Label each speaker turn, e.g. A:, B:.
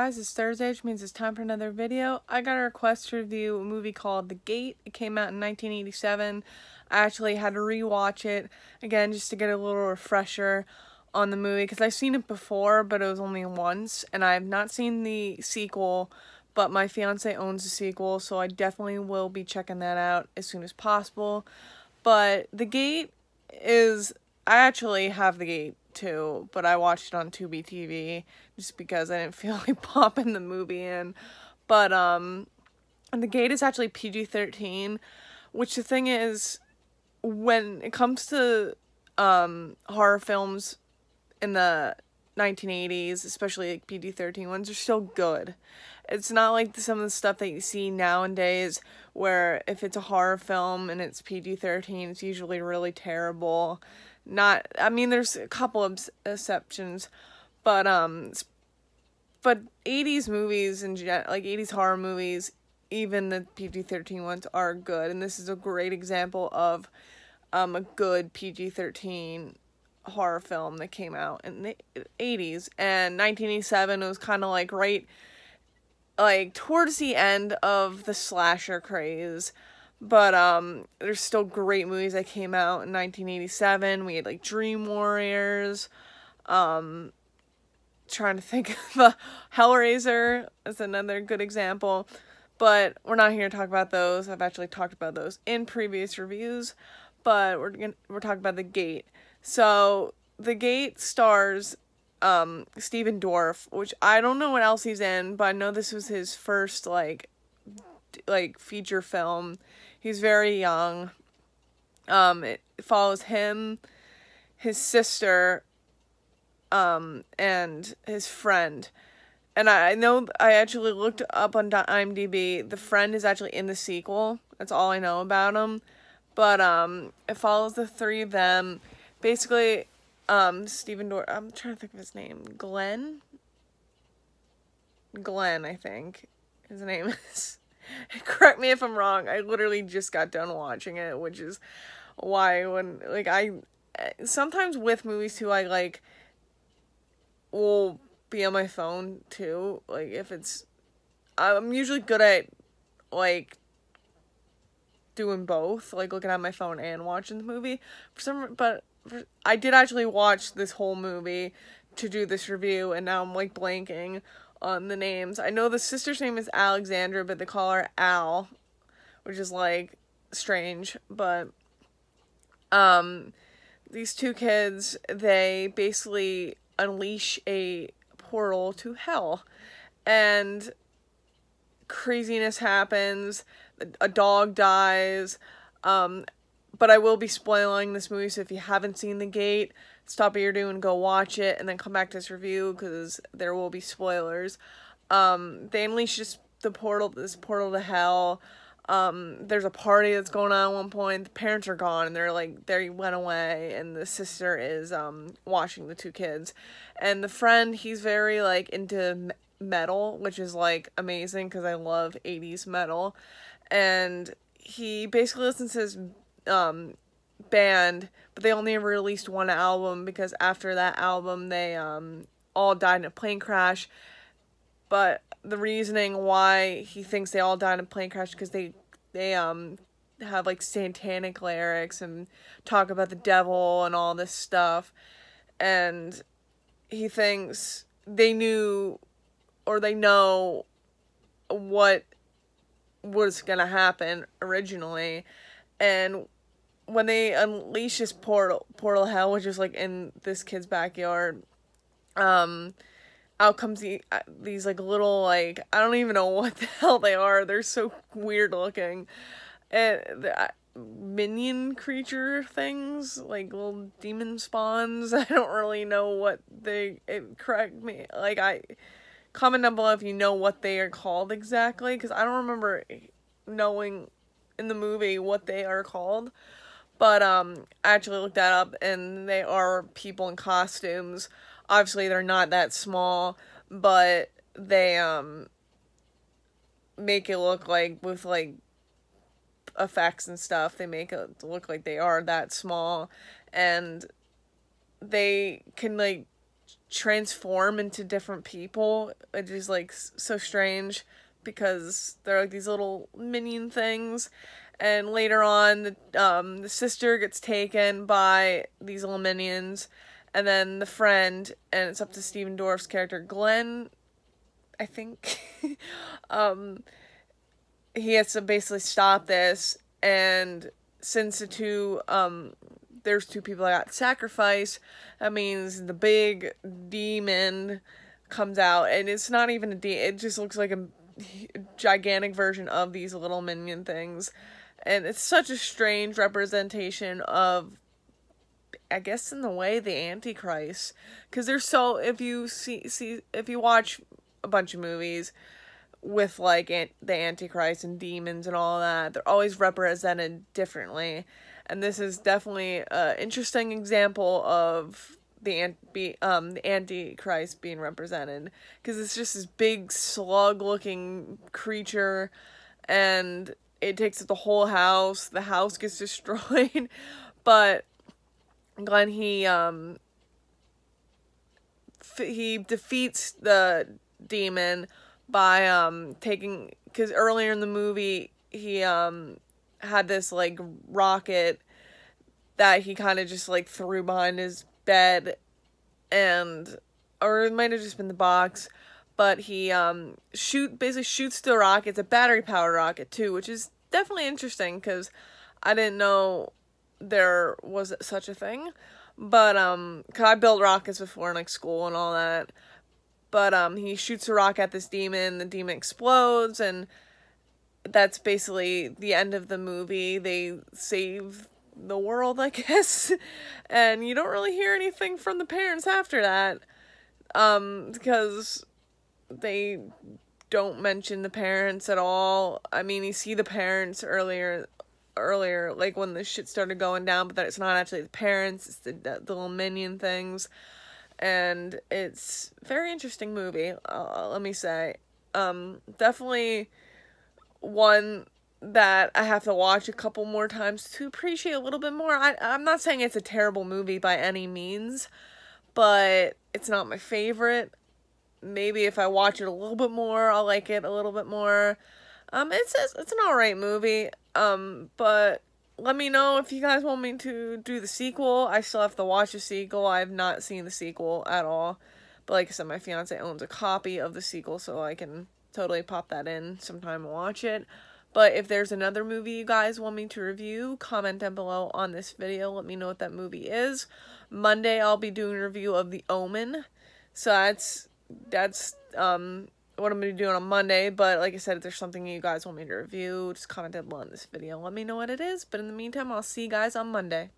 A: guys, it's Thursday, which means it's time for another video. I got a request to review a movie called The Gate. It came out in 1987. I actually had to rewatch it again just to get a little refresher on the movie because I've seen it before, but it was only once, and I have not seen the sequel, but my fiance owns the sequel, so I definitely will be checking that out as soon as possible. But The Gate is, I actually have The Gate too, but I watched it on Tubi TV just because I didn't feel like popping the movie in. But and The Gate is actually PG-13, which the thing is, when it comes to horror films in the 1980s, especially like PG-13 ones, are still good. It's not like some of the stuff that you see nowadays where if it's a horror film and it's PG-13, it's usually really terrible. I mean, there's a couple of exceptions, but 80s movies and like 80s horror movies, even the PG-13 ones, are good, and this is a great example of a good PG-13 horror film that came out in the 80s. And 1987 was kind of like right like towards the end of the slasher craze. But there's still great movies that came out in 1987. We had like Dream Warriors. Trying to think of Hellraiser is another good example. But we're not here to talk about those. I've actually talked about those in previous reviews. But we're talking about The Gate. So The Gate stars Stephen Dorff, which I don't know what else he's in, but I know this was his first like feature film. He's very young. It follows him, his sister, and his friend. And I know I actually looked up on IMDb. The friend is actually in the sequel. That's all I know about him. But it follows the three of them. Basically, Stephen Dorff, I'm trying to think of his name. Glenn, I think his name is. Correct me if I'm wrong. I literally just got done watching it, which is why when like I sometimes with movies too, I like will be on my phone too. Like if it's, I'm usually good at like doing both, like looking at my phone and watching the movie. I did actually watch this whole movie to do this review, and now I'm like blanking on the names. I know the sister's name is Alexandra, but they call her Al, which is like strange. But these two kids, they basically unleash a portal to hell, and craziness happens. A dog dies. But I will be spoiling this movie, so if you haven't seen The Gate, stop what you're doing, go watch it, and then come back to this review, because there will be spoilers. They unleash this portal to hell. There's a party that's going on at one point. The parents are gone, and they went away, and the sister is, watching the two kids. And the friend, he's very, like, into metal, which is, like, amazing, because I love 80s metal. And he basically listens to his band, but they only ever released one album, because after that album they all died in a plane crash. But the reasoning why he thinks they all died in a plane crash because they have like satanic lyrics and talk about the devil and all this stuff, and he thinks they know what was gonna happen originally. And when they unleash this portal to hell, which is like in this kid's backyard, out comes these like little, like, I don't even know what the hell they are. They're so weird looking. And the minion creature things, like little demon spawns. I don't really know what correct me. Like, comment down below if you know what they are called exactly, because I don't remember knowing in the movie what they are called. But I actually looked that up, and they are people in costumes. Obviously they're not that small, but they make it look like, with like effects and stuff, they make it look like they are that small. And they can like transform into different people. It is like so strange, because they're like these little minion things, and later on the sister gets taken by these little minions, and then the friend, and it's up to Stephen Dorff's character Glenn, I think. He has to basically stop this, and since there's two people that got sacrificed, that means the big demon comes out, and it's not even a demon, it just looks like a gigantic version of these little minion things, and it's such a strange representation of, I guess, in the way, the Antichrist, because they're so, if you watch a bunch of movies with like the Antichrist and demons and all that, they're always represented differently, and this is definitely an interesting example of the Antichrist being represented, because it's just this big slug-looking creature, and it takes up the whole house. The house gets destroyed, but Glenn, he defeats the demon by taking, because earlier in the movie he had this like rocket that he kind of just like threw behind his bed, and or it might have just been the box, but he basically shoots the rocket. It's a battery powered rocket too, which is definitely interesting, because I didn't know there was such a thing, but cause I built rockets before in like school and all that, but he shoots a rock at this demon, the demon explodes, and that's basically the end of the movie. They save the world, I guess, and you don't really hear anything from the parents after that, because they don't mention the parents at all. I mean, you see the parents earlier, like when the shit started going down, but that it's not actually the parents, it's the little minion things, and it's a very interesting movie, let me say. Definitely one that I have to watch a couple more times to appreciate a little bit more. I'm not saying it's a terrible movie by any means, but it's not my favorite. Maybe if I watch it a little bit more, I'll like it a little bit more. It's an alright movie, but let me know if you guys want me to do the sequel. I still have to watch the sequel. I have not seen the sequel at all, but like I said, my fiance owns a copy of the sequel, so I can totally pop that in sometime and watch it. But if there's another movie you guys want me to review, comment down below on this video. Let me know what that movie is. Monday, I'll be doing a review of The Omen. So that's what I'm going to be doing on Monday. But like I said, if there's something you guys want me to review, just comment down below on this video. Let me know what it is. But in the meantime, I'll see you guys on Monday.